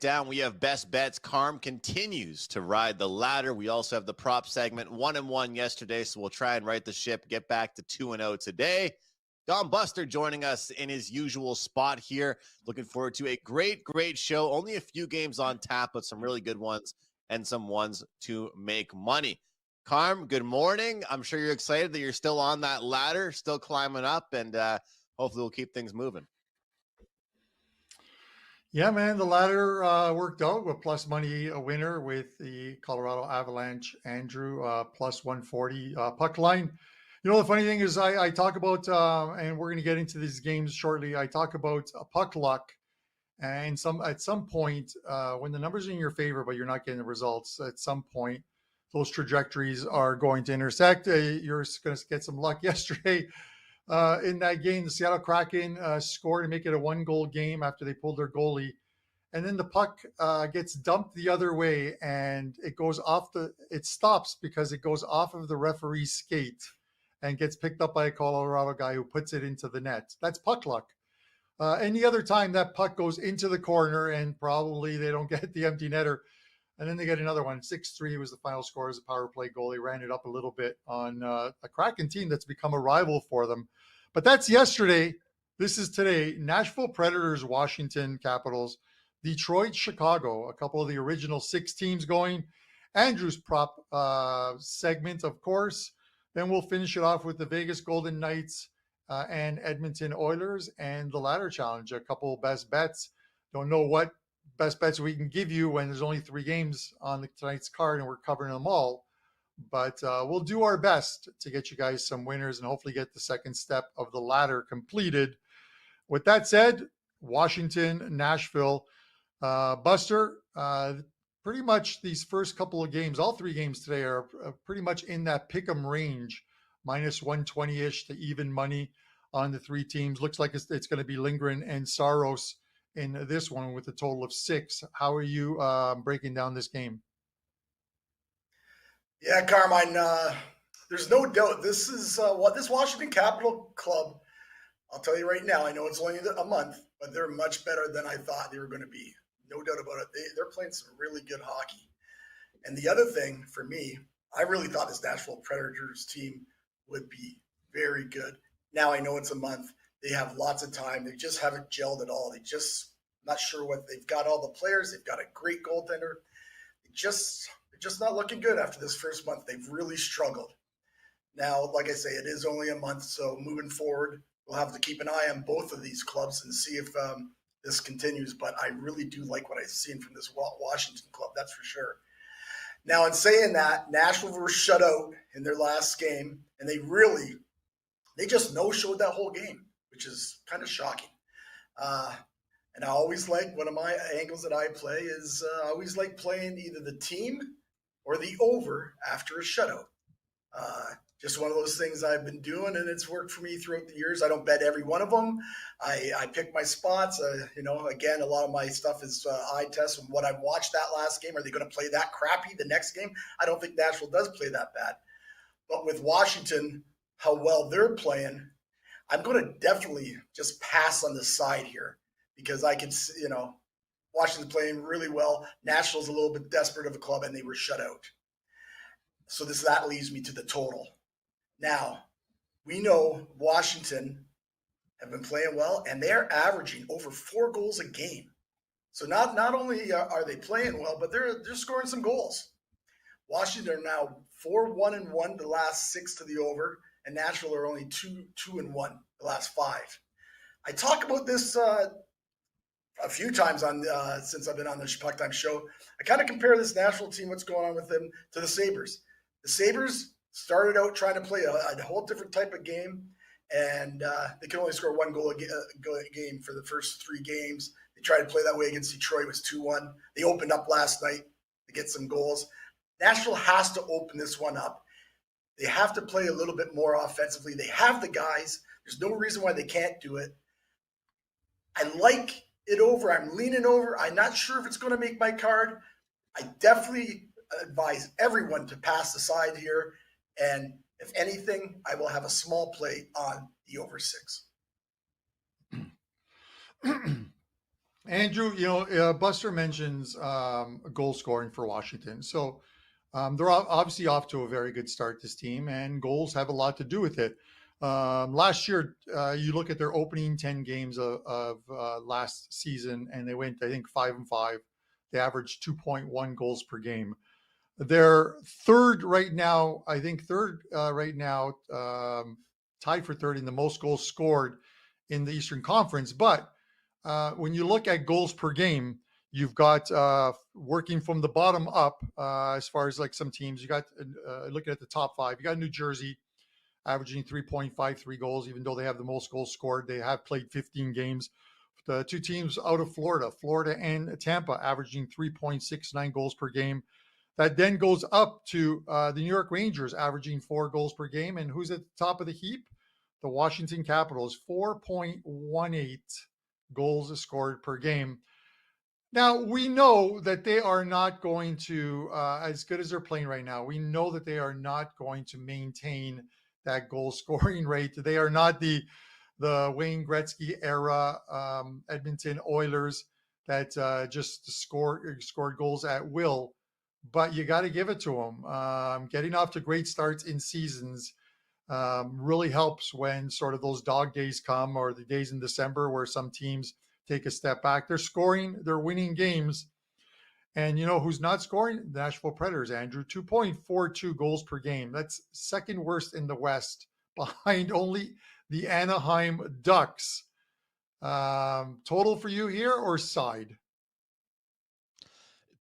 down. We have best bets. Carm continues to ride the ladder. We also have the prop segment, 1-1 yesterday, so we'll try and right the ship, get back to 2-0 today. Don Buster joining us in his usual spot here. Looking forward to a great show. Only a few games on tap, but some really good ones and some ones to make money. Carm, good morning. I'm sure you're excited that you're still on that ladder, still climbing up, and hopefully we'll keep things moving. Yeah, man, the ladder worked out with plus money a winner with the Colorado Avalanche, Andrew, plus 140 puck line. You know, the funny thing is I talk about, and we're going to get into these games shortly, I talk about puck luck. And at some point, when the numbers are in your favor, but you're not getting the results, at some point, those trajectories are going to intersect. You're going to get some luck yesterday. In that game, the Seattle Kraken scored to make it a 1-goal game after they pulled their goalie. And then the puck gets dumped the other way and it stops because it goes off of the referee's skate and gets picked up by a Colorado guy who puts it into the net. That's puck luck. Any other time that puck goes into the corner and probably they don't get the empty netter. And then they get another one. 6-3 was the final score as a power play goal. They ran it up a little bit on a Kraken team that's become a rival for them. But that's yesterday. This is today. Nashville Predators, Washington Capitals, Detroit, Chicago, a couple of the original 6 teams going. Andrew's prop segment, of course. Then we'll finish it off with the Vegas Golden Knights and Edmonton Oilers and the ladder challenge, a couple of best bets. Don't know what best bets we can give you when there's only 3 games on tonight's card and we're covering them all. But we'll do our best to get you guys some winners and hopefully get the second step of the ladder completed. With that said, Washington, Nashville, Buster, pretty much these first couple of games, all 3 games today are pretty much in that pick'em range, minus 120-ish to even money on the 3 teams. Looks like it's going to be Lindgren and Saros in this one with a total of 6. How are you breaking down this game? Yeah, Carmine, there's no doubt this is what this Washington Capital Club, I'll tell you right now, I know it's only a month, but they're much better than I thought they were going to be. No doubt about it. They're playing some really good hockey. And the other thing for me, I really thought this Nashville Predators team would be very good. Now I know it's a month. They have lots of time. They just haven't gelled at all. They just not sure what they've got. All the players. They've got a great goaltender. They're just not looking good after this first month. They've really struggled. Now, like I say, it is only a month, so moving forward, we'll have to keep an eye on both of these clubs and see if this continues. But I really do like what I've seen from this Washington club. That's for sure. Now, in saying that, Nashville were shut out in their last game, and they just no-showed that whole game, which is kind of shocking. And I always like, one of my angles that I play is I always like playing either the team or the over after a shutout. Just one of those things I've been doing, and it's worked for me throughout the years. I don't bet every one of them. I pick my spots. Again, a lot of my stuff is eye test and what I've watched that last game. Are they going to play that crappy the next game? I don't think Nashville does play that bad. But with Washington, how well they're playing, I'm going to definitely just pass on the side here because I can, Washington's playing really well. Nashville's a little bit desperate of a club, and they were shut out. So that leads me to the total. Now, we know Washington have been playing well, and they're averaging over 4 goals a game. So not only are they playing well, but they're scoring some goals. Washington are now 4-1-1 the last 6 to the over, and Nashville are only 2-1 the last 5. I talk about this a few times since I've been on the PuckTime show. I kind of compare this Nashville team, what's going on with them, to the Sabres. The Sabres started out trying to play a whole different type of game, and they could only score 1 goal a game for the first 3 games. They tried to play that way against Detroit. It was 2-1. They opened up last night to get some goals. Nashville has to open this one up. They have to play a little bit more offensively. They have the guys. There's no reason why they can't do it. I like it over. I'm leaning over. I'm not sure if it's going to make my card. I definitely advise everyone to pass the side here. And if anything, I will have a small play on the over 6. Andrew, Buster mentions goal scoring for Washington. So they're obviously off to a very good start, this team, and goals have a lot to do with it. Last year, you look at their opening 10 games of last season, and they went, I think, 5-5. They averaged 2.1 goals per game. They're third right now, I think right now, tied for third in the most goals scored in the Eastern Conference. But when you look at goals per game, you've got working from the bottom up as far as like some teams. You got looking at the top five, you got New Jersey averaging 3.53 goals, even though they have the most goals scored. They have played 15 games. The two teams out of Florida and Tampa, averaging 3.69 goals per game. That then goes up to the New York Rangers, averaging 4 goals per game. And who's at the top of the heap? The Washington Capitals, 4.18 goals scored per game. Now, we know that they are not going to, as good as they're playing right now, we know that they are not going to maintain that goal scoring rate. They are not the Wayne Gretzky era Edmonton Oilers that just scored goals at will. But you got to give it to them. Getting off to great starts in seasons really helps when sort of those dog days come, or the days in December where some teams take a step back. They're scoring, they're winning games. And you know who's not scoring? The Nashville Predators, Andrew. 2.42 goals per game. That's second worst in the West, behind only the Anaheim Ducks. Total for you here or side?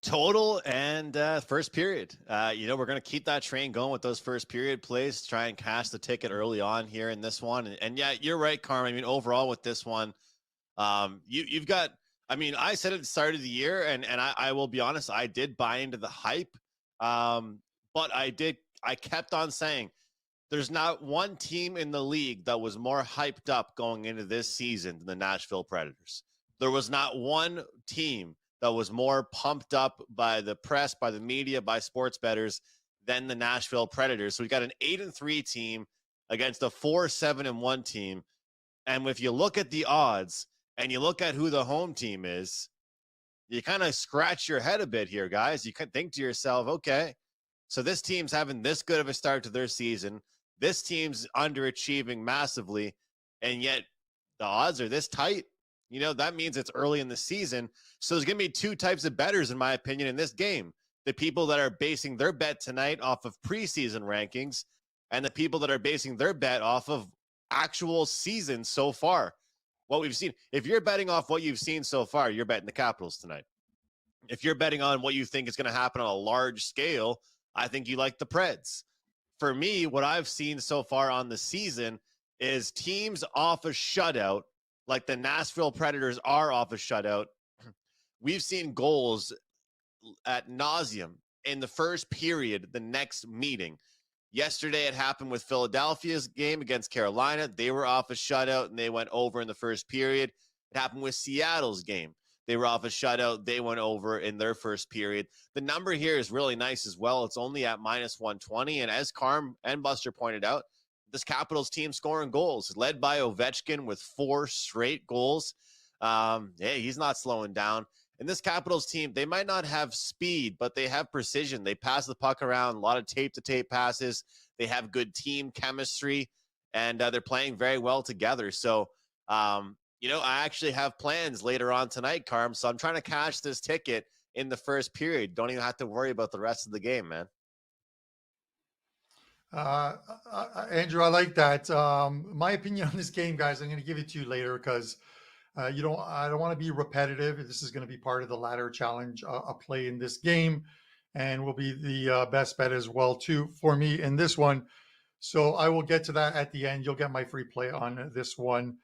Total and first period. We're going to keep that train going with those first period plays, try and cash the ticket early on here in this one. And yeah, you're right, Carmine. I mean, overall with this one, you've got, I mean, I said at the start of the year, and I will be honest, I did buy into the hype. But I kept on saying there's not one team in the league that was more hyped up going into this season than the Nashville Predators. There was not one team that was more pumped up by the press, by the media, by sports bettors than the Nashville Predators. So we got an 8-3 team against a 4-7-1 team. And if you look at the odds and you look at who the home team is, you kind of scratch your head a bit here, guys. You can think to yourself, okay, so this team's having this good of a start to their season. This team's underachieving massively, and yet the odds are this tight. That means it's early in the season. So there's going to be two types of bettors, in my opinion, in this game. The people that are basing their bet tonight off of preseason rankings, and the people that are basing their bet off of actual season so far. What we've seen. If you're betting off what you've seen so far, you're betting the Capitals tonight. If you're betting on what you think is going to happen on a large scale, I think you like the Preds. For me, what I've seen so far on the season is teams off a shutout, like the Nashville Predators are off a shutout. We've seen goals ad nauseum in the first period, the next meeting. Yesterday, it happened with Philadelphia's game against Carolina. They were off a shutout, and they went over in the first period. It happened with Seattle's game. They were off a shutout. They went over in their first period. The number here is really nice as well. It's only at -120. And as Carm and Buster pointed out, this Capitals team scoring goals, led by Ovechkin with 4 straight goals. Hey, he's not slowing down. And this Capitals team, they might not have speed, but they have precision. They pass the puck around, a lot of tape-to-tape passes. They have good team chemistry, and they're playing very well together. So, I actually have plans later on tonight, Carm, so I'm trying to cash this ticket in the first period. Don't even have to worry about the rest of the game, man. Andrew, I like that. My opinion on this game, guys, I'm going to give it to you later because I don't want to be repetitive. This is going to be part of the ladder challenge, a play in this game, and will be the best bet as well too for me in this one. So I will get to that at the end. You'll get my free play on this one.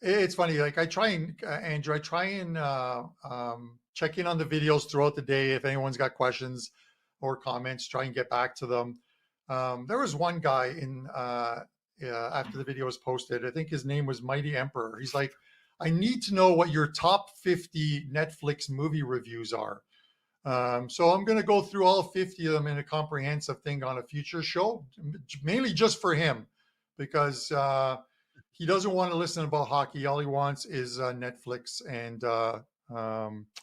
It's funny, like Andrew, I try and check in on the videos throughout the day. If anyone's got questions or comments, try and get back to them. There was one guy after the video was posted. I think his name was Mighty Emperor. He's like, I need to know what your top 50 Netflix movie reviews are. So I'm going to go through all 50 of them in a comprehensive thing on a future show, mainly just for him, because he doesn't want to listen about hockey. All he wants is Netflix and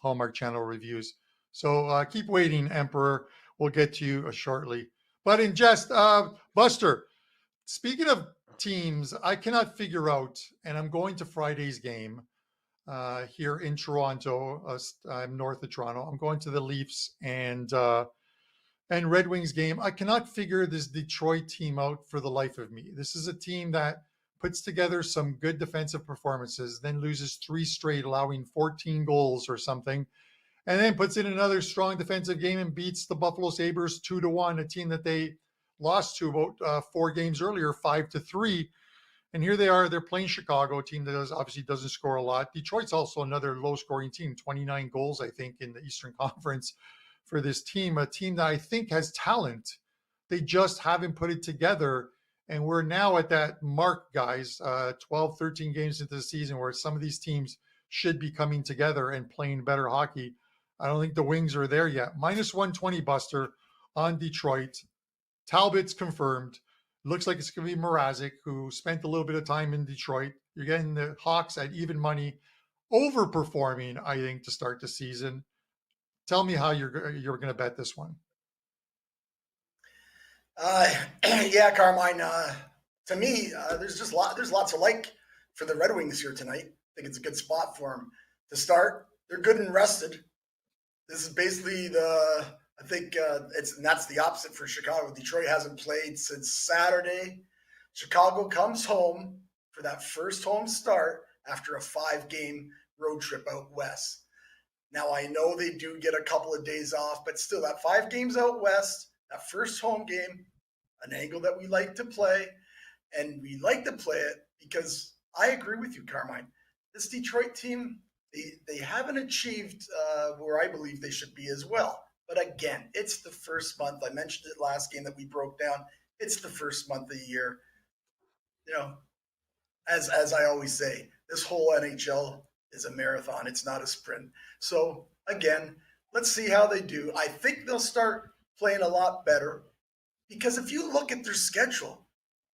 Hallmark Channel reviews. So keep waiting, Emperor. We'll get to you shortly. But in jest, Buster, speaking of teams, I cannot figure out, and I'm going to Friday's game here in Toronto. I'm north of Toronto. I'm going to the Leafs and Red Wings game. I cannot figure this Detroit team out for the life of me. This is a team that puts together some good defensive performances, then loses 3 straight, allowing 14 goals or something, and then puts in another strong defensive game and beats the Buffalo Sabres 2-1, a team that they lost to about 4 games earlier, 5-3. And here they are, they're playing Chicago, a team that obviously doesn't score a lot. Detroit's also another low-scoring team, 29 goals, I think, in the Eastern Conference for this team, a team that I think has talent. They just haven't put it together. And we're now at that mark, guys, 12, 13 games into the season where some of these teams should be coming together and playing better hockey. I don't think the Wings are there yet. Minus 120, Buster, on Detroit. Talbot's confirmed. Looks like it's going to be Mrazek, who spent a little bit of time in Detroit. You're getting the Hawks at even money, overperforming, I think, to start the season. Tell me how you're going to bet this one. Yeah, Carmine. To me, there's lots of like for the Red Wings here tonight. I think it's a good spot for them to start. They're good and rested. This is basically that's the opposite for Chicago. Detroit hasn't played since Saturday. Chicago comes home for that first home start after a 5-game road trip out west. Now, I know they do get a couple of days off, but still, that 5 games out west, that first home game, an angle that we like to play, and we like to play it because I agree with you, Carmine. This Detroit team, they haven't achieved where I believe they should be as well. But again, it's the first month. I mentioned it last game that we broke down. It's the first month of the year. You know, as I always say, this whole NHL is a marathon. It's not a sprint. So again, let's see how they do. I think they'll start playing a lot better because if you look at their schedule,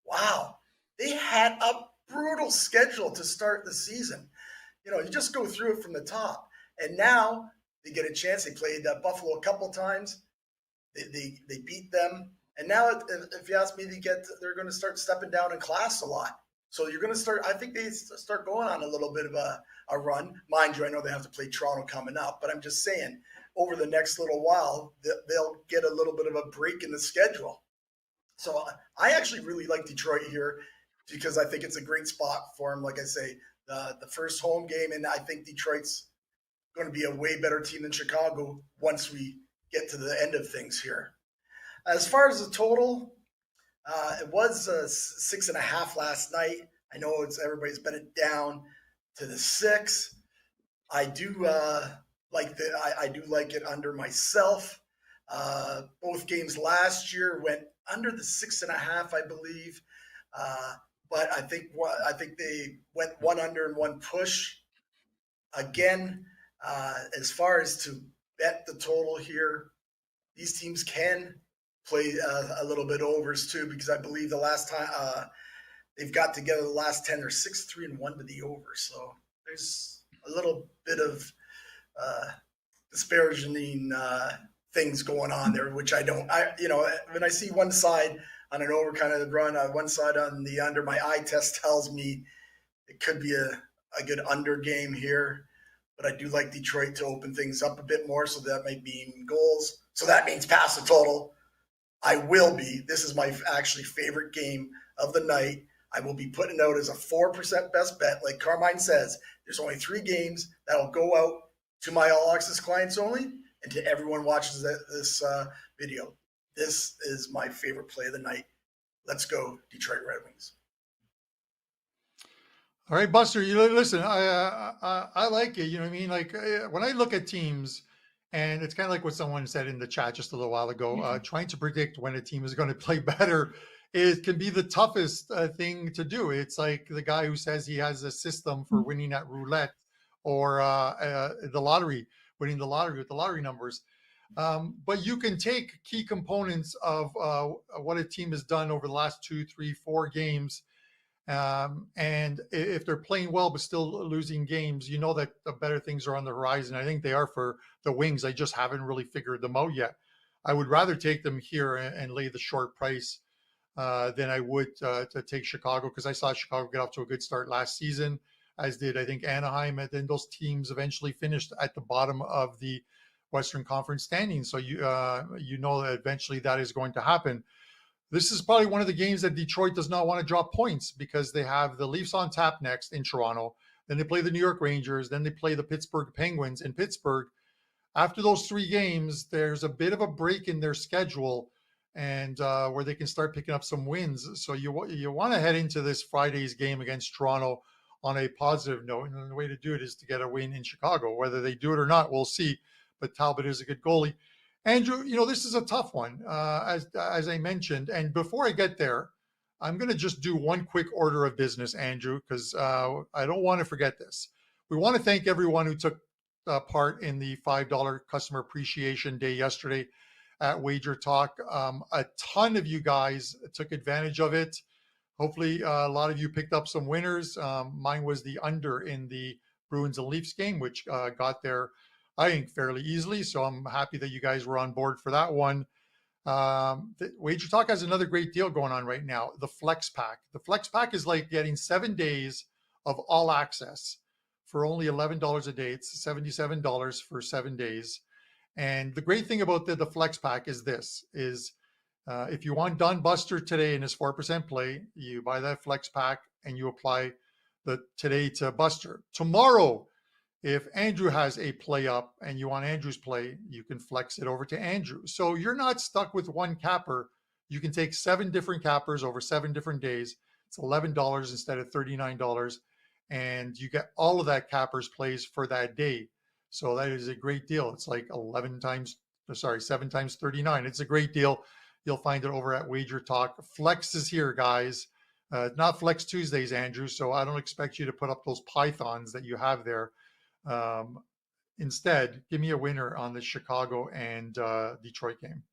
wow, they had a brutal schedule to start the season. You know, you just go through it from the top. And now they get a chance. They played Buffalo a couple times. They beat them. And now, if you ask me, they're going to start stepping down in class a lot. So you're going to start, I think they start going on a little bit of a run. Mind you, I know they have to play Toronto coming up, but I'm just saying over the next little while, they'll get a little bit of a break in the schedule. So I actually really like Detroit here because I think it's a great spot for them. Like I say, the first home game, and I think Detroit's going to be a way better team than Chicago once we get to the end of things here. As far as the total, it was 6.5 last night. I know everybody's bet it down to the 6. I do I do like it under myself. Both games last year went under the 6.5, I believe. But I think they went one under and one push. Again, as far as to bet the total here, these teams can play a little bit overs too, because I believe the last time they've got together, the last 10 are 6-3-1 to the over. So there's a little bit of disparaging things going on there, which when I see one side on an over kind of run, one side on the under, my eye test tells me it could be a good under game here. But I do like Detroit to open things up a bit more, so that might mean goals. So that means pass the total. I will be. This is my actually favorite game of the night. I will be putting out as a 4% best bet. Like Carmine says, there's only 3 games that'll go out to my All Access clients only and to everyone watches this video. This is my favorite play of the night. Let's go, Detroit Red Wings. All right, Buster, listen, I like it. You know what I mean? Like when I look at teams, and it's kind of like what someone said in the chat just a little while ago, trying to predict when a team is going to play better, it can be the toughest thing to do. It's like the guy who says he has a system for winning at roulette or the lottery, winning the lottery with the lottery numbers. But you can take key components of what a team has done over the last 2, 3, 4 games And if they're playing well but still losing games, you know that the better things are on the horizon. I think they are for the Wings. I just haven't really figured them out yet. I would rather take them here and lay the short price than I would to take Chicago, because I saw Chicago get off to a good start last season, as did I think Anaheim, and then those teams eventually finished at the bottom of the Western Conference standings. So you know that eventually that is going to happen. This is probably one of the games that Detroit does not want to drop points, because they have the Leafs on tap next in Toronto. Then they play the New York Rangers. Then they play the Pittsburgh Penguins in Pittsburgh. After those 3 games, there's a bit of a break in their schedule, and where they can start picking up some wins. So you want to head into this Friday's game against Toronto on a positive note. And the way to do it is to get a win in Chicago. Whether they do it or not, we'll see. But Talbot is a good goalie. Andrew, this is a tough one, as I mentioned. And before I get there, I'm going to just do one quick order of business, Andrew, because I don't want to forget this. We want to thank everyone who took part in the $5 Customer Appreciation Day yesterday at WagerTalk. A ton of you guys took advantage of it. Hopefully, a lot of you picked up some winners. Mine was the under in the Bruins and Leafs game, which got there, I think, fairly easily. So I'm happy that you guys were on board for that one. WagerTalk has another great deal going on right now, the Flex Pack. The Flex Pack is like getting 7 days of all access for only $11 a day. It's $77 for 7 days. And the great thing about the Flex Pack is this, is if you want Don Buster today in his 4% play, you buy that Flex Pack and you apply the today to Buster. Tomorrow, if Andrew has a play up and you want Andrew's play, you can flex it over to Andrew. So you're not stuck with one capper. You can take 7 different cappers over 7 different days. It's $11 instead of $39. And you get all of that capper's plays for that day. So that is a great deal. It's like 7 times 39. It's a great deal. You'll find it over at WagerTalk. Flex is here, guys. Not Flex Tuesdays, Andrew. So I don't expect you to put up those pythons that you have there. Instead, give me a winner on the Chicago and Detroit game.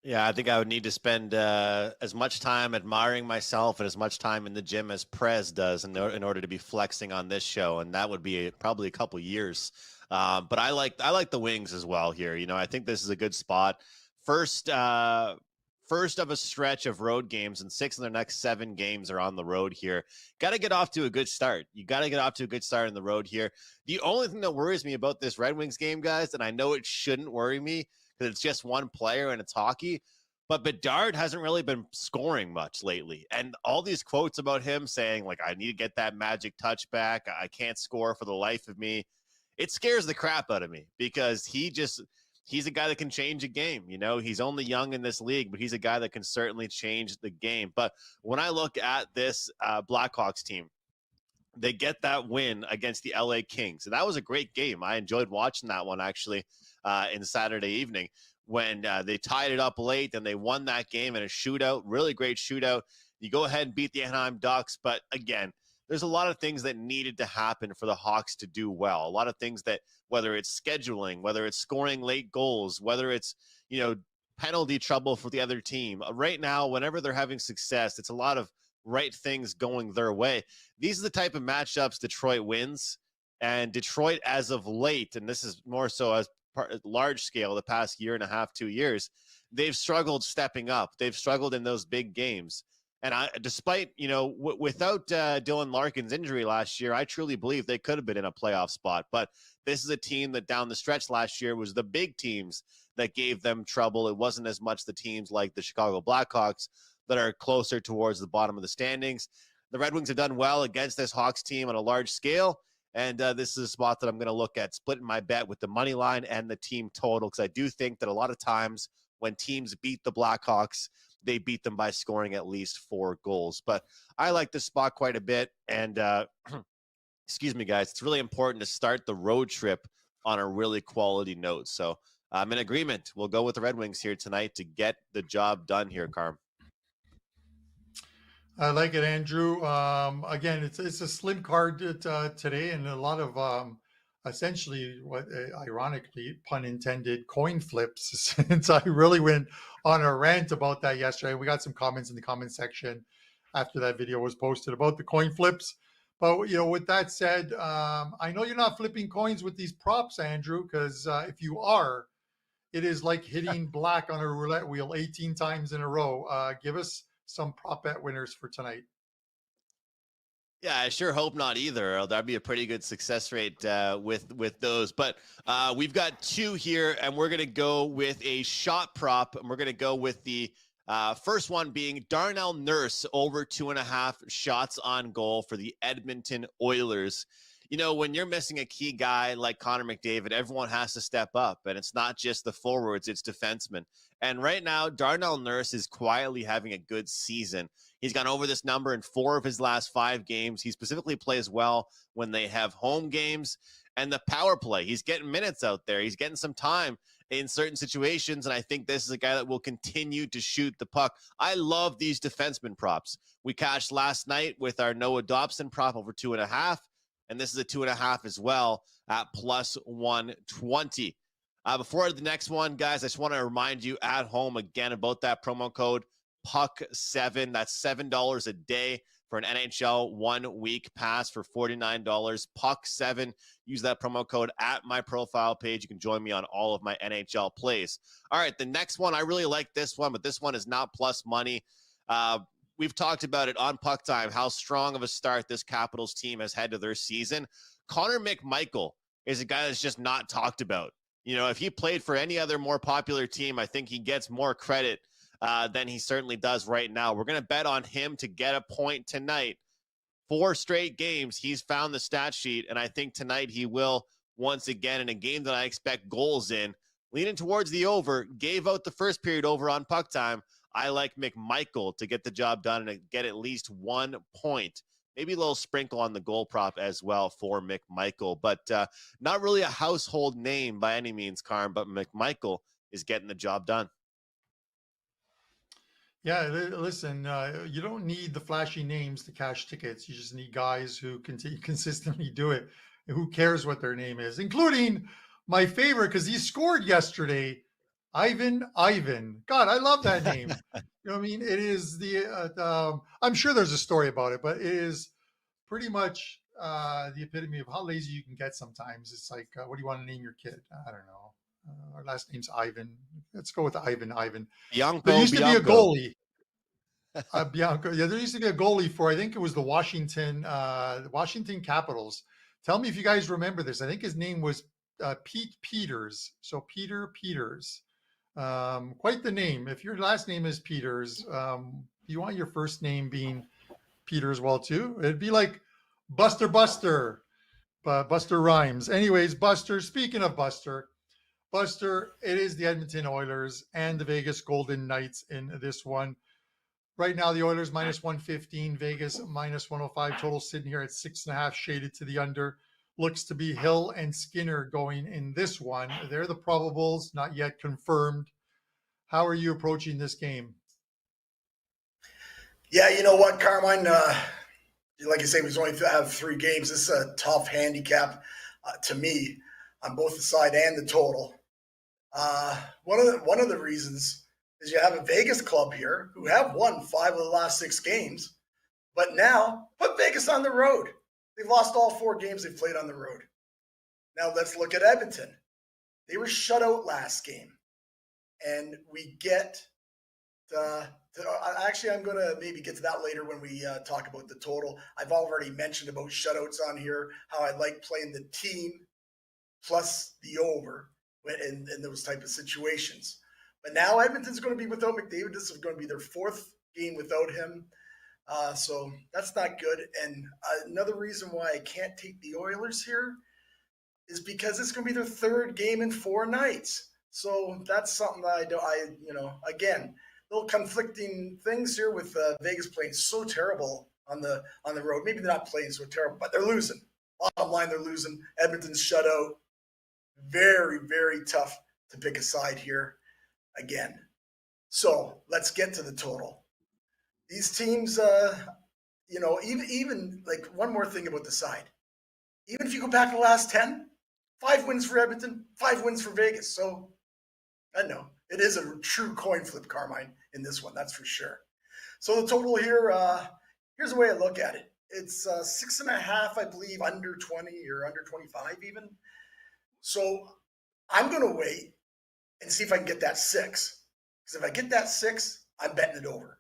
Yeah, I think I would need to spend as much time admiring myself and as much time in the gym as Prez does in order to be flexing on this show, and that would be probably a couple years. But I like the Wings as well here. I think this is a good spot. First of a stretch of road games, and 6 of their next 7 games are on the road here. Got to get off to a good start. You got to get off to a good start on the road here. The only thing that worries me about this Red Wings game, guys, and I know it shouldn't worry me because it's just one player and it's hockey, but Bedard hasn't really been scoring much lately. And all these quotes about him saying, like, I need to get that magic touch back. I can't score for the life of me. It scares the crap out of me because he's a guy that can change a game. He's only young in this league, but he's a guy that can certainly change the game. But when I look at this Blackhawks team, they get that win against the LA Kings. And that was a great game. I enjoyed watching that one, actually, in Saturday evening when they tied it up late and they won that game in a shootout, really great shootout. You go ahead and beat the Anaheim Ducks. But again, there's a lot of things that needed to happen for the Hawks to do well. A lot of things that, whether it's scheduling, whether it's scoring late goals, whether it's, penalty trouble for the other team. Right now, whenever they're having success, it's a lot of right things going their way. These are the type of matchups Detroit wins. And Detroit, as of late, and this is more so as large scale, the past year and a half, 2 years, they've struggled stepping up. They've struggled in those big games. And despite, without Dylan Larkin's injury last year, I truly believe they could have been in a playoff spot. But this is a team that down the stretch last year was the big teams that gave them trouble. It wasn't as much the teams like the Chicago Blackhawks that are closer towards the bottom of the standings. The Red Wings have done well against this Hawks team on a large scale. And this is a spot that I'm going to look at splitting my bet with the money line and the team total, because I do think that a lot of times when teams beat the Blackhawks, they beat them by scoring at least 4 goals. But I like this spot quite a bit. And excuse me, guys, it's really important to start the road trip on a really quality note. So I'm in agreement. We'll go with the Red Wings here tonight to get the job done here, Carm. I like it, Andrew. Again, it's a slim card today, and a lot of essentially what ironically, pun intended, coin flips, since I really went on a rant about that yesterday. We got some comments in the comment section after that video was posted about the coin flips. But, with that said, I know you're not flipping coins with these props, Andrew, because if you are, it is like hitting black on a roulette wheel 18 times in a row. Give us some prop bet winners for tonight. Yeah, I sure hope not either. That'd be a pretty good success rate with those. But we've got two here, and we're going to go with a shot prop, and we're going to go with the first one being Darnell Nurse over 2.5 shots on goal for the Edmonton Oilers. When you're missing a key guy like Connor McDavid, everyone has to step up, and it's not just the forwards, it's defensemen. And right now, Darnell Nurse is quietly having a good season. He's gone over this number in 4 of his last 5 games. He specifically plays well when they have home games and the power play. He's getting minutes out there. He's getting some time in certain situations, and I think this is a guy that will continue to shoot the puck. I love these defenseman props. We cashed last night with our Noah Dobson prop over 2.5, and this is a 2.5 as well at plus 120. Before the next one, guys, I just want to remind you at home again about that promo code PUCK7. That's $7 a day for an NHL 1-week pass for $49. PUCK7. Use that promo code at my profile page. You can join me on all of my NHL plays. All right, the next one, I really like this one, but this one is not plus money. We've talked about it on PuckTime, how strong of a start this Capitals team has had to their season. Connor McMichael is a guy that's just not talked about. If he played for any other more popular team, I think he gets more credit than he certainly does right now. We're going to bet on him to get a point tonight. 4 straight games, he's found the stat sheet, and I think tonight he will once again in a game that I expect goals in. Leaning towards the over, gave out the first period over on PuckTime. I like McMichael to get the job done and get at least 1 point. Maybe a little sprinkle on the goal prop as well for McMichael, but not really a household name by any means, Carm, but McMichael is getting the job done. Yeah, listen, you don't need the flashy names to cash tickets. You just need guys who consistently do it. Who cares what their name is, including my favorite, because he scored yesterday, Ivan. God, I love that name. I mean, it is I'm sure there's a story about it, but it is pretty much the epitome of how lazy you can get sometimes. It's like, what do you want to name your kid? I don't know. Our last name's Ivan. Let's go with Ivan. Bianco. There used to be a goalie. Bianco. Yeah, there used to be a goalie for, I think it was the Washington Capitals. Tell me if you guys remember this. I think his name was Pete Peters. So Peter Peters. Quite the name. If your last name is Peters, you want your first name being Peter as well too. It'd be like Buster Rhymes. Anyways, Buster, speaking of Buster, it is the Edmonton Oilers and the Vegas Golden Knights in this one. Right now, the Oilers minus 115, Vegas minus 105, total sitting here at 6.5, shaded to the under. Looks to be Hill and Skinner going in this one. They're the probables, not yet confirmed. How are you approaching this game? Yeah, you know what, Carmine? Like you say, we only have 3 games. This is a tough handicap to me on both the side and the total. One of the reasons is you have a Vegas club here who have won 5 of the last 6 games, but now put Vegas on the road. They've lost all 4 games they've played on the road. Now let's look at Edmonton. They were shut out last game, and we get actually, I'm going to maybe get to that later when we talk about the total. I've already mentioned about shutouts on here, how I like playing the team plus the over in those type of situations. But now Edmonton's going to be without McDavid. This is going to be their 4th game without him. So that's not good. And another reason why I can't take the Oilers here is because it's going to be their 3rd game in 4 nights. So that's something that again, little conflicting things here with Vegas playing so terrible on the road. Maybe they're not playing so terrible, but they're losing. Bottom line, they're losing. Edmonton's shut out. Very, very tough to pick a side here again. So let's get to the total. These teams, even like one more thing about the side. Even if you go back to the last 10, 5 wins for Edmonton, 5 wins for Vegas. So I know it is a true coin flip, Carmine, in this one. That's for sure. So the total here here's the way I look at it. It's 6.5, I believe, under 20 or under 25 even. So I'm going to wait and see if I can get that 6. Because if I get that 6, I'm betting it over.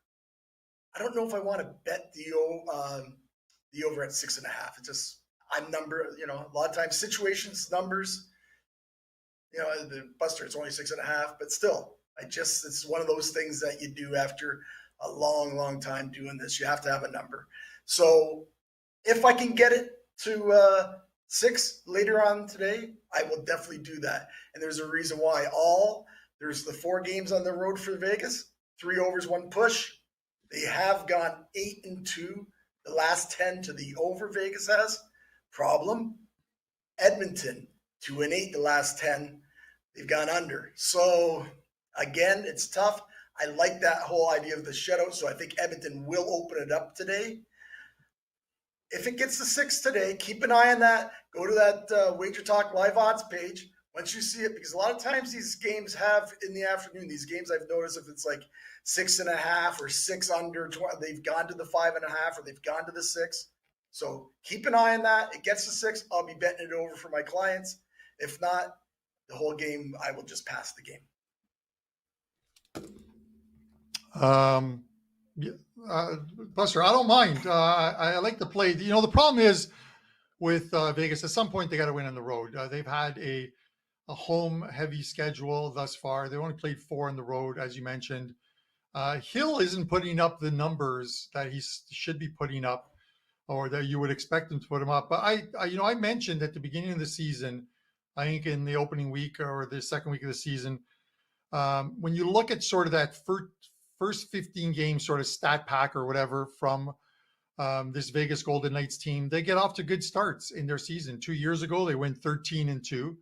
I don't know if I want to bet the over at 6.5. It's just, I'm a lot of times situations, numbers, the Buster, it's only 6.5, but still, it's one of those things that you do after a long, long time doing this. You have to have a number. So if I can get it to 6 later on today, I will definitely do that. And there's a reason why. There's the 4 games on the road for Vegas, 3 overs, 1 push. They have gone 8-2 the last 10 to the over. Vegas has. Problem, Edmonton 2-8 the last 10. They've gone under. So again, it's tough. I like that whole idea of the shutout. So I think Edmonton will open it up today. If it gets to 6 today, keep an eye on that. Go to that WagerTalk live odds page. Once you see it, because a lot of times these games have in the afternoon, these games I've noticed if it's like 6.5 or 6 under 20, they've gone to the 5.5 or they've gone to the 6. So keep an eye on that. It gets to 6, I'll be betting it over for my clients. If not, the whole game, I will just pass the game. Buster, I don't mind. I like to play. The problem is with Vegas, at some point they got to win on the road. They've had a home heavy schedule thus far. They only played 4 on the road, as you mentioned. Hill isn't putting up the numbers that he should be putting up, or that you would expect him to put him up. But I mentioned at the beginning of the season, I think in the opening week or the second week of the season, when you look at sort of that first 15 game sort of stat pack or whatever from this Vegas Golden Knights team, they get off to good starts in their season. 2 years ago, they went 13-2.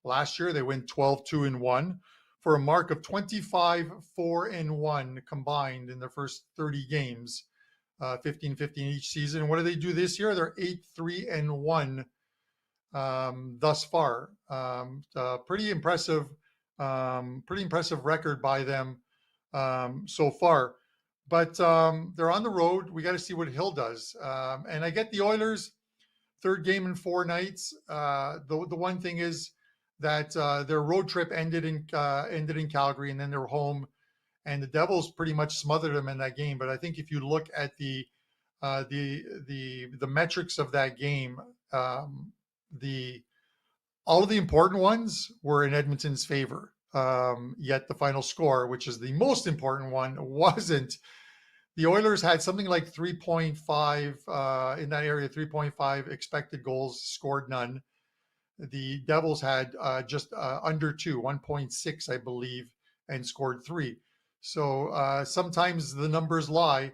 Last year, they went 12-2-1 for a mark of 25-4-1 combined in their first 30 games, 15-15 each season. And what do they do this year? They're 8-3-1 thus far. Pretty impressive record by them so far. But they're on the road. We got to see what Hill does. And I get the Oilers, 3rd game in 4 nights. The one thing is that their road trip ended in Calgary, and then they're home, and the Devils pretty much smothered them in that game. But I think if you look at the metrics of that game, all of the important ones were in Edmonton's favor. Yet the final score, which is the most important one, wasn't. The Oilers had something like 3.5 in that area, 3.5 expected goals, scored none. The Devils had just under 2, 1.6, I believe, and scored 3. So sometimes the numbers lie.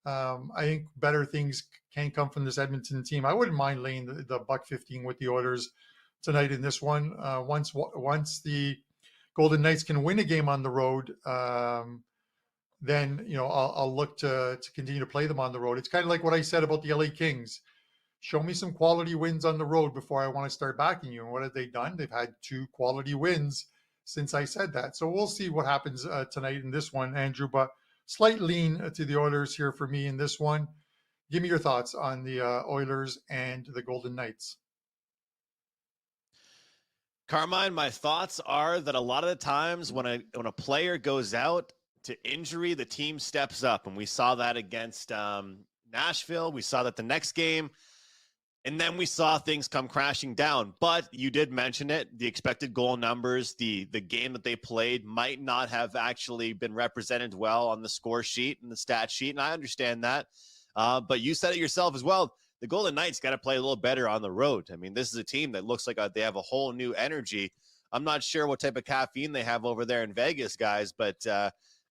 I think better things can come from this Edmonton team. I wouldn't mind laying the $1.15 with the Oilers tonight in this one. Once the Golden Knights can win a game on the road, then I'll look to continue to play them on the road. It's kind of like what I said about the LA Kings. Show me some quality wins on the road before I want to start backing you. And what have they done? They've had 2 quality wins since I said that. So we'll see what happens tonight in this one, Andrew. But slight lean to the Oilers here for me in this one. Give me your thoughts on the Oilers and the Golden Knights. Carmine, my thoughts are that a lot of the times when a player goes out to injury, the team steps up. And we saw that against Nashville. We saw that the next game. And then we saw things come crashing down. But you did mention it, the expected goal numbers, the game that they played might not have actually been represented well on the score sheet and the stat sheet. And I understand that. But you said it yourself as well. The Golden Knights got to play a little better on the road. I mean, this is a team that looks like they have a whole new energy. I'm not sure what type of caffeine they have over there in Vegas, guys, but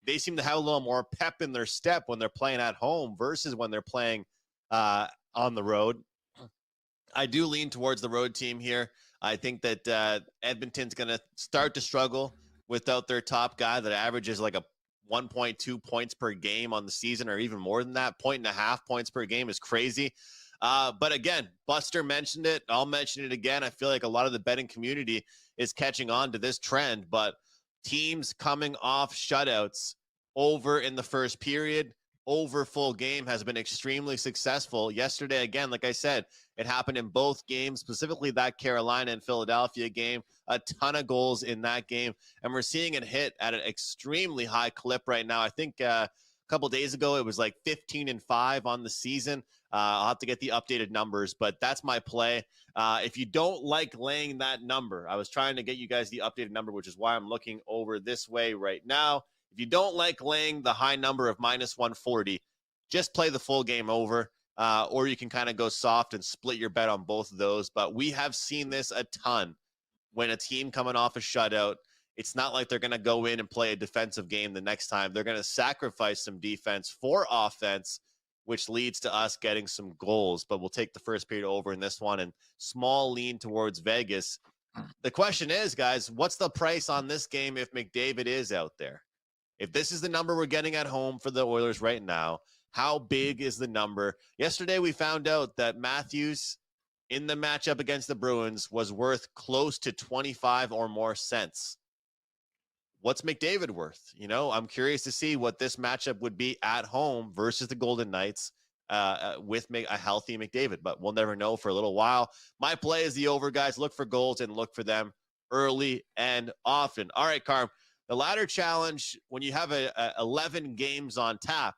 they seem to have a little more pep in their step when they're playing at home versus when they're playing on the road. I do lean towards the road team here. I think that Edmonton's going to start to struggle without their top guy that averages like a 1.2 points per game on the season, or even more than that. 1.5 points per game is crazy. But again, Buster mentioned it. I'll mention it again. I feel like a lot of the betting community is catching on to this trend, but teams coming off shutouts over in the first period, over full game has been extremely successful. Yesterday, again, like I said, it happened in both games, specifically that Carolina and Philadelphia game. A ton of goals in that game, and we're seeing it hit at an extremely high clip right now. I think a couple days ago it was like 15-5 on the season. I'll have to get the updated numbers, but that's my play. If you don't like laying that number, I was trying to get you guys the updated number, which is why I'm looking over this way right now. If you don't like laying the high number of minus 140, just play the full game over, or you can kind of go soft and split your bet on both of those. But we have seen this a ton when a team coming off a shutout, it's not like they're going to go in and play a defensive game the next time. They're going to sacrifice some defense for offense, which leads to us getting some goals. But we'll take the first period over in this one, and small lean towards Vegas. The question is, guys, what's the price on this game if McDavid is out there? If this is the number we're getting at home for the Oilers right now, how big is the number? Yesterday, we found out that Matthews in the matchup against the Bruins was worth close to 25 or more cents. What's McDavid worth? You know, I'm curious to see what this matchup would be at home versus the Golden Knights with a healthy McDavid, but we'll never know for a little while. My play is the over, guys. Look for goals and look for them early and often. All right, Carm. The ladder challenge, when you have 11 games on tap,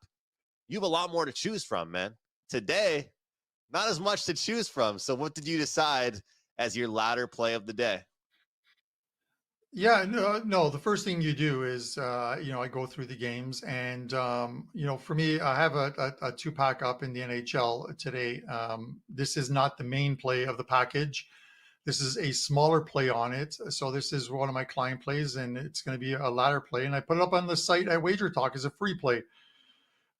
you have a lot more to choose from, man. Today, not as much to choose from. So what did you decide as your ladder play of the day? Yeah, no. The first thing you do is, I go through the games, and for me, I have a 2-pack up in the NHL today. This is not the main play of the package. This is a smaller play on it. So this is one of my client plays, and it's going to be a ladder play. And I put it up on the site at WagerTalk as a free play.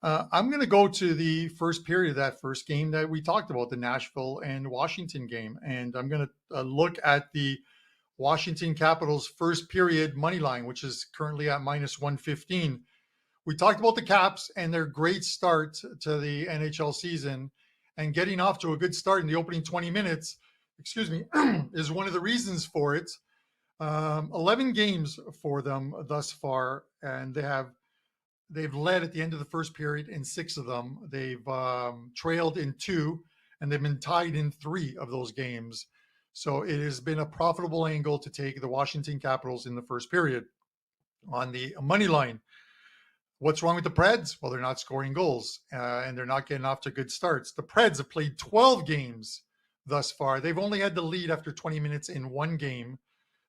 I'm going to go to the first period of that first game that we talked about, the Nashville and Washington game. And I'm going to look at the Washington Capitals first period money line, which is currently at minus 115. We talked about the Caps and their great start to the NHL season, and getting off to a good start in the opening 20 minutes, is one of the reasons for it. 11 games for them thus far, and they've led at the end of the first period in 6 of them. They've trailed in 2, and they've been tied in 3 of those games. So it has been a profitable angle to take the Washington Capitals in the first period. On the money line, what's wrong with the Preds? Well, they're not scoring goals, and they're not getting off to good starts. The Preds have played 12 games thus far. They've only had the lead after 20 minutes in 1 game.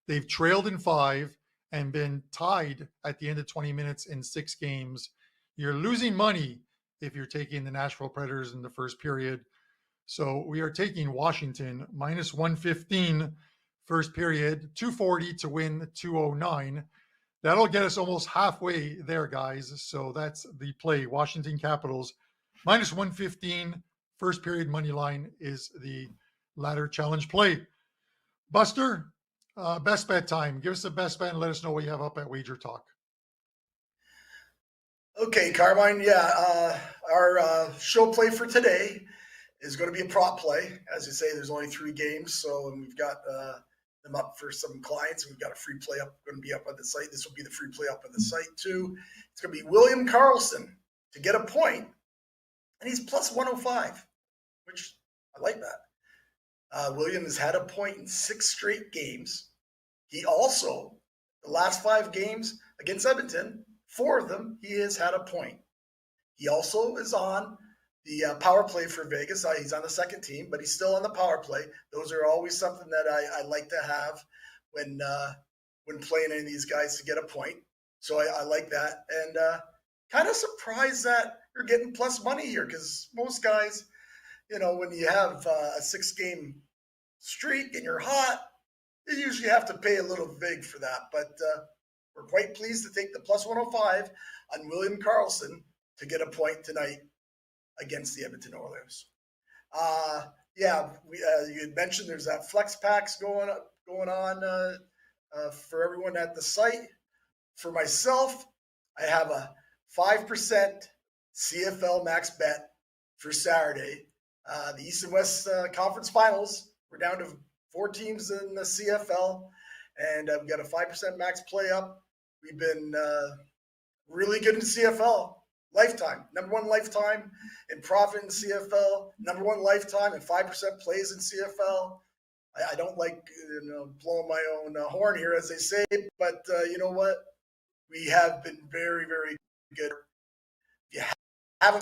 They've trailed in 5 and been tied at the end of 20 minutes in 6 games. You're losing money if you're taking the Nashville Predators in the first period. So we are taking Washington minus 115 first period, 240 to win 209. That'll get us almost halfway there, guys. So that's the play. Washington Capitals minus 115 first period money line is the ladder challenge play. Buster, best bet time. Give us the best bet and let us know what you have up at WagerTalk. Okay, Carmine. Yeah, our show play for today is going to be a prop play. As you say, there's only 3 games, so and we've got them up for some clients, and we've got a free play up going to be up on the site. This will be the free play up on the site too. It's going to be William Karlsson to get a point, and he's plus 105, which I like that. William has had a point in 6 straight games. He also, the last 5 games against Edmonton, 4 of them, he has had a point. He also is on the power play for Vegas. He's on the second team, but he's still on the power play. Those are always something that I like to have when playing any of these guys to get a point. So I like that. And kind of surprised that you're getting plus money here, because most guys, when you have a 6-game streak and you're hot, you usually have to pay a little big for that. But we're quite pleased to take the plus 105 on William Karlsson to get a point tonight against the Edmonton Oilers. You had mentioned there's that flex packs going on for everyone at the site. For myself, I have a 5% CFL max bet for Saturday. The East and West Conference Finals. We're down to 4 teams in the CFL, and we've got a 5% max play up. We've been really good in CFL Lifetime. Number one lifetime in profit in CFL. Number one lifetime in 5% plays in CFL. I don't like blowing my own horn here, as they say, but you know what? We have been very, very good. If you haven't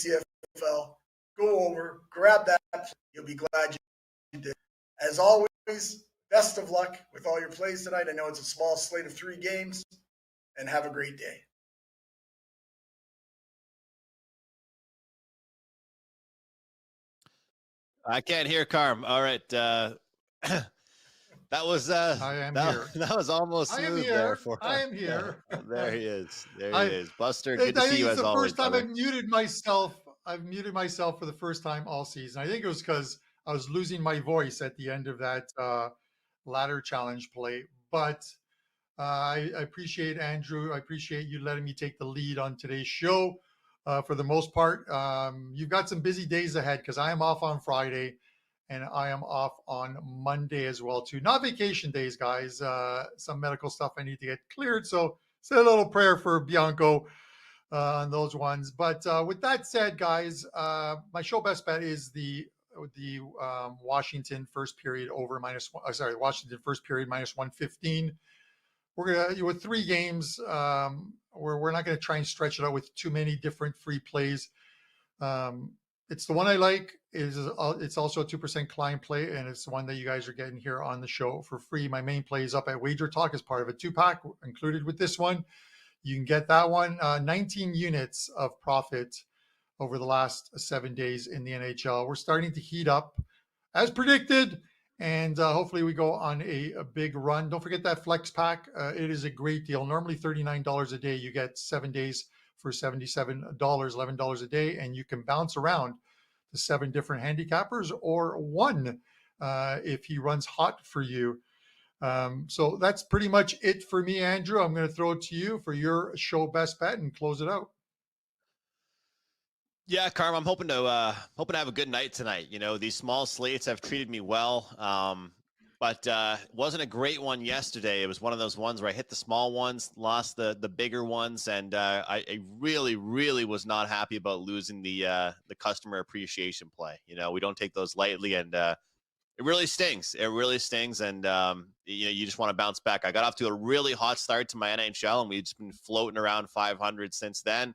CFL, go over, grab that. You'll be glad you did. As always, best of luck with all your plays tonight. I know it's a small slate of 3 games, and have a great day. I can't hear Carm. All right. That was I am here. that was almost I am smooth here. there for I am here. Yeah. There he is. There he I- is. Buster, I good to think see you it's as the always, first time brother. I've muted myself. I've muted myself for the first time all season. I think it was because I was losing my voice at the end of that ladder challenge play. But I appreciate Andrew. I appreciate you letting me take the lead on today's show. For the most part, you've got some busy days ahead because I am off on Friday and I am off on Monday as well too. Not vacation days, guys. Some medical stuff I need to get cleared. So say a little prayer for Bianco on those ones. But with that said, guys, my show best bet is the Washington first period over Washington first period minus 115. We're gonna with 3 games. We're not going to try and stretch it out with too many different free plays. It's the one I like. It's also a 2% client play, and it's the one that you guys are getting here on the show for free. My main play is up at WagerTalk as part of a 2-pack included with this one. You can get that one. 19 units of profit over the last 7 days in the NHL. We're starting to heat up as predicted. And hopefully we go on a big run. Don't forget that flex pack. It is a great deal. Normally $39 a day. You get 7 days for $77, $11 a day. And you can bounce around to 7 different handicappers or 1 if he runs hot for you. So that's pretty much it for me, Andrew. I'm going to throw it to you for your show best bet and close it out. Yeah, Carm, I'm hoping to have a good night tonight. You know, these small slates have treated me well, but wasn't a great one yesterday. It was one of those ones where I hit the small ones, lost the bigger ones, and I really, really was not happy about losing the customer appreciation play. You know, we don't take those lightly, and it really stings. It really stings, and you just want to bounce back. I got off to a really hot start to my NHL, and we've just been floating around 500 since then.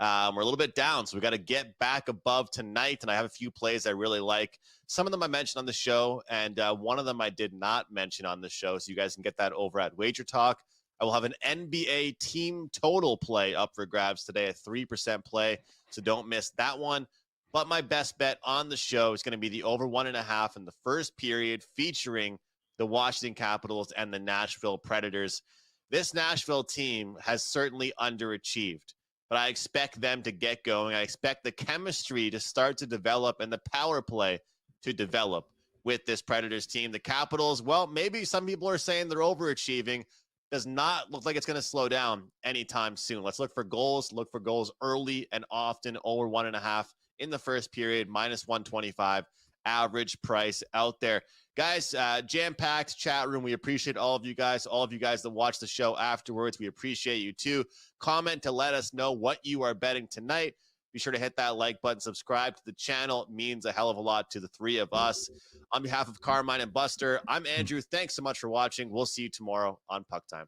We're a little bit down, so we got to get back above tonight. And I have a few plays I really like. Some of them I mentioned on the show, and one of them I did not mention on the show. So you guys can get that over at WagerTalk. I will have an NBA team total play up for grabs today, a 3% play. So don't miss that one. But my best bet on the show is going to be the over 1.5 in the first period, featuring the Washington Capitals and the Nashville Predators. This Nashville team has certainly underachieved, but I expect them to get going. I expect the chemistry to start to develop and the power play to develop with this Predators team. The Capitals, well, maybe some people are saying they're overachieving. Does not look like it's going to slow down anytime soon. Let's look for goals. Look for goals early and often. Over 1.5 in the first period, minus 125 average price out there. Guys, jam-packed chat room. We appreciate all of you guys that watch the show afterwards. We appreciate you too. Comment to let us know what you are betting tonight. Be sure to hit that like button, subscribe to the channel. It means a hell of a lot to the 3 of us. On behalf of Carmine and Buster, I'm Andrew. Thanks so much for watching. We'll see you tomorrow on Puck Time.